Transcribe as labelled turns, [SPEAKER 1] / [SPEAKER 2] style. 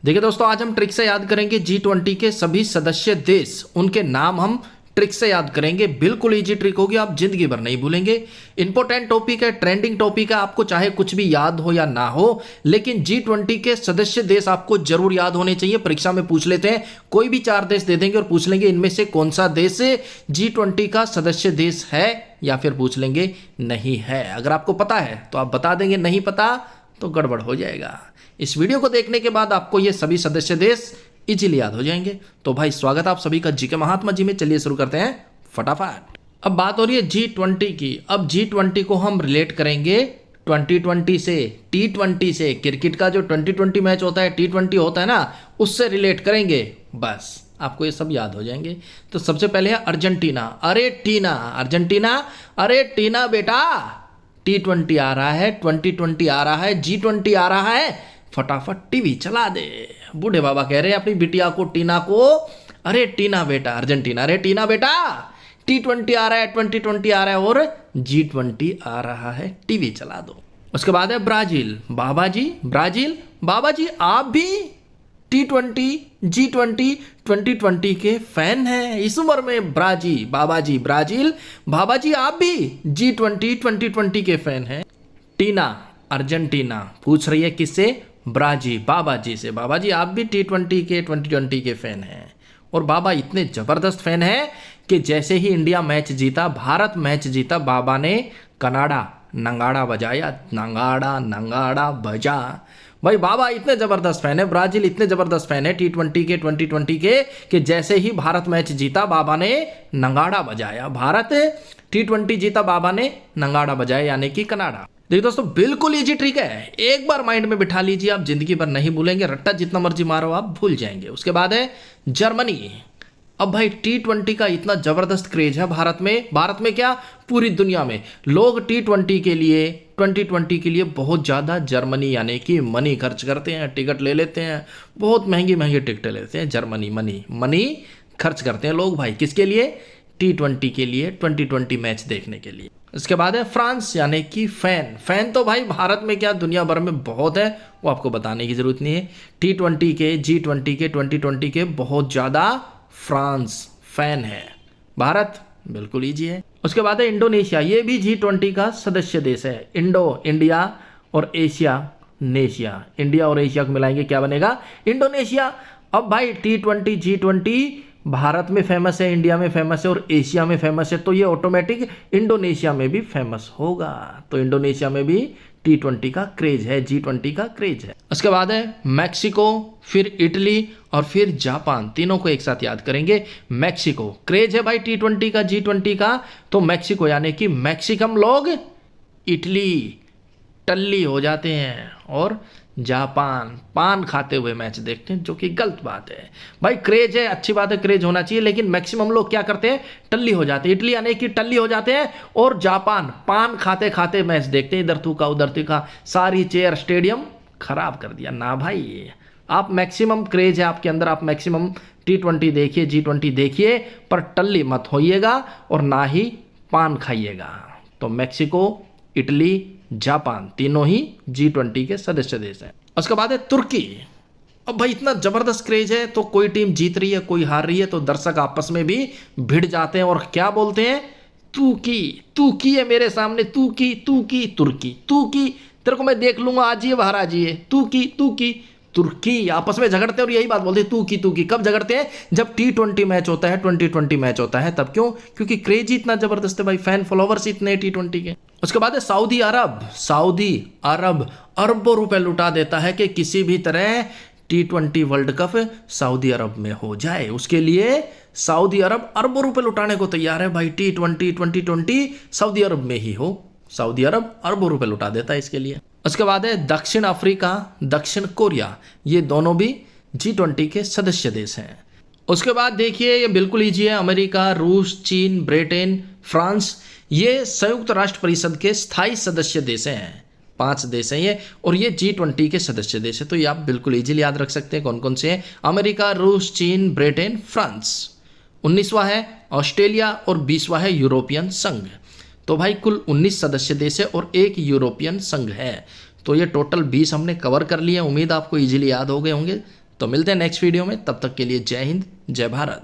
[SPEAKER 1] देखिए दोस्तों, आज हम ट्रिक से याद करेंगे G20 के सभी सदस्य देश, उनके नाम हम ट्रिक से याद करेंगे। बिल्कुल इजी ट्रिक होगी, आप जिंदगी भर नहीं भूलेंगे। इंपॉर्टेंट टॉपिक है, ट्रेंडिंग टॉपिक है, आपको चाहे कुछ भी याद हो या ना हो, लेकिन G20 के सदस्य देश आपको जरूर याद होने चाहिए। परीक्षा में पूछ लेते हैं, कोई भी 4 देश दे देंगे और पूछ लेंगे इनमें से कौन सा देश G20 का सदस्य देश है, या फिर पूछ लेंगे नहीं है। अगर आपको पता है तो आप बता देंगे, नहीं पता तो गड़बड़ हो जाएगा। इस वीडियो को देखने के बाद आपको ये सभी सदस्य देश इजीली याद हो जाएंगे। तो भाई स्वागत है आप सभी का जीके महात्मा जी में। चलिए शुरू करते हैं फटाफट। अब बात हो रही है G20 की। अब G20 को हम रिलेट करेंगे 2020 से, T20 से। क्रिकेट का जो 2020 मैच होता है, T20 होता है ना, उससे रिलेट करेंगे। बस आपको ये सब याद हो जाएंगे। तो सबसे पहले है अर्जेंटीना। अरे टीना, अर्जेंटीना, अरे टीना बेटा, T20 आ रहा है, 2020 आ रहा है, G20 आ रहा है, फटाफट टीवी चला दे। बूढ़े बाबा कह रहे हैं अपनी बिटिया को, टीना को, अरे टीना बेटा अर्जेंटीना, अरे टीना बेटा T20 आ रहा है, 2020 आ रहा है और G20 आ रहा है, टीवी चला दो। उसके बाद है ब्राजील। बाबा जी, ब्राजील, बाबा जी आप भी T20, G20, 2020 के फैन हैं इस उम्र में। ब्राजील, बाबा जी ब्राजील, बाबा जी आप भी G20, 2020 के फैन हैं। टीना अर्जेंटीना पूछ रही है किससे? ब्राजील, बाबा जी से। बाबा जी आप भी T20 के, 2020 के फैन हैं। और बाबा इतने जबरदस्त फैन हैं कि जैसे ही इंडिया मैच जीता, भारत मैच जीता, बाबा ने कनाडा नंगाड़ा बजाया, नंगाड़ा नंगाड़ा बजा। भाई बाबा इतने जबरदस्त फैन है, ब्राजील इतने जबरदस्त फैन है T20 के, 2020 के, कि जैसे ही भारत मैच जीता बाबा ने नंगाड़ा बजाया। भारत T20 जीता, बाबा ने नंगाड़ा बजाया, यानी कि कनाडा। देखिए दोस्तों, बिल्कुल इजी ट्रिक है, एक बार माइंड में बिठा लीजिए, आप जिंदगी भर नहीं भूलेंगे। रट्टा जितना मर्जी मारो आप भूल जाएंगे। उसके बाद है जर्मनी। अब भाई T20 का इतना जबरदस्त क्रेज है भारत में क्या, पूरी दुनिया में लोग T20 के लिए, 2020 के लिए बहुत ज़्यादा जर्मनी यानी कि मनी खर्च करते हैं, टिकट ले लेते हैं, बहुत महंगी महंगी टिकटें लेते हैं। जर्मनी मनी खर्च करते हैं लोग भाई, किसके लिए? T20 के लिए, 2020 मैच देखने के लिए। इसके बाद है फ्रांस, यानी कि फैन तो भाई भारत में क्या दुनिया भर में बहुत है, वो आपको बताने की जरूरत नहीं है। T20 के, G20 के, 2020 के बहुत ज़्यादा फ्रांस फैन है। भारत बिल्कुल ईजी है। उसके बाद है इंडोनेशिया, ये भी G20 का सदस्य देश है। इंडिया और एशिया नेशिया, इंडिया और एशिया को मिलाएंगे क्या बनेगा? इंडोनेशिया। अब भाई T20, G20 भारत में फेमस है, इंडिया में फेमस है और एशिया में फेमस है, तो ये ऑटोमेटिक इंडोनेशिया में भी फेमस होगा। तो इंडोनेशिया में भी T20 का क्रेज है, G20 का क्रेज है। उसके बाद है मैक्सिको, फिर इटली और फिर जापान। तीनों को एक साथ याद करेंगे। मैक्सिको क्रेज है भाई T20 का, G20 का, तो मैक्सिको यानी कि मैक्सिकम लोग इटली टल्ली हो जाते हैं और जापान पान खाते हुए मैच देखते हैं, जो कि गलत बात है। भाई क्रेज है, अच्छी बात है, क्रेज होना चाहिए, लेकिन मैक्सिमम लोग क्या करते हैं? टल्ली हो जाते हैं। इटली यानी कि टल्ली हो जाते हैं और जापान पान खाते खाते मैच देखते हैं, इधर थूका उधर थूका, सारी चेयर स्टेडियम खराब कर दिया ना भाई। आप मैक्सिमम क्रेज है आपके अंदर, आप मैक्सिमम T20 देखिए, G20 देखिए, पर टल्ली मत होइएगा और ना ही पान खाइएगा। तो मैक्सिको, इटली, जापान तीनों ही G20 के सदस्य देश हैं। उसके बाद है तुर्की। अब भाई इतना जबरदस्त क्रेज है, तो कोई टीम जीत रही है, कोई हार रही है, तो दर्शक आपस में भी भिड़ जाते हैं और क्या बोलते हैं? तू की है मेरे सामने, तुर्की, तेरे को मैं देख लूंगा, आज ये बाहर आ जाइए, तू की तुर्की। आपस में झगड़ते हैं और यही बात बोलते हैं, तू की। कब झगड़ते हैं? जब T20 मैच होता है, 2020 मैच होता है, तब। क्यों? क्योंकि क्रेज ही इतना जबरदस्त है भाई, फैन फॉलोवर्स इतने T20 के। उसके बाद है सऊदी अरब अरबों रुपए लुटा देता है कि किसी भी तरह T20 वर्ल्ड कप सऊदी अरब में हो जाए। उसके लिए सऊदी अरब अरबों रुपए लुटाने को तैयार है भाई, T20, 2020 सऊदी अरब में ही हो। सऊदी अरब अरबों रुपए लुटा देता है इसके लिए। उसके बाद है दक्षिण अफ्रीका, दक्षिण कोरिया, ये दोनों भी G20 के सदस्य देश हैं। उसके बाद देखिए, ये बिल्कुल ईजी है, अमेरिका, रूस, चीन, ब्रिटेन, फ्रांस, ये संयुक्त राष्ट्र परिषद के स्थायी सदस्य देश हैं। 5 देश हैं ये, और ये G20 के सदस्य देश है। तो ये आप बिल्कुल इजीली याद रख सकते हैं कौन कौन से हैं। अमेरिका, रूस, चीन, ब्रिटेन, फ्रांस। 19वां है ऑस्ट्रेलिया और 20वां है यूरोपियन संघ। तो भाई कुल 19 सदस्य देश है और एक यूरोपियन संघ है। तो ये टोटल 20 हमने कवर कर लिए। उम्मीद आपको इजीली याद हो गए होंगे। तो मिलते हैं नेक्स्ट वीडियो में, तब तक के लिए जय हिंद, जय भारत।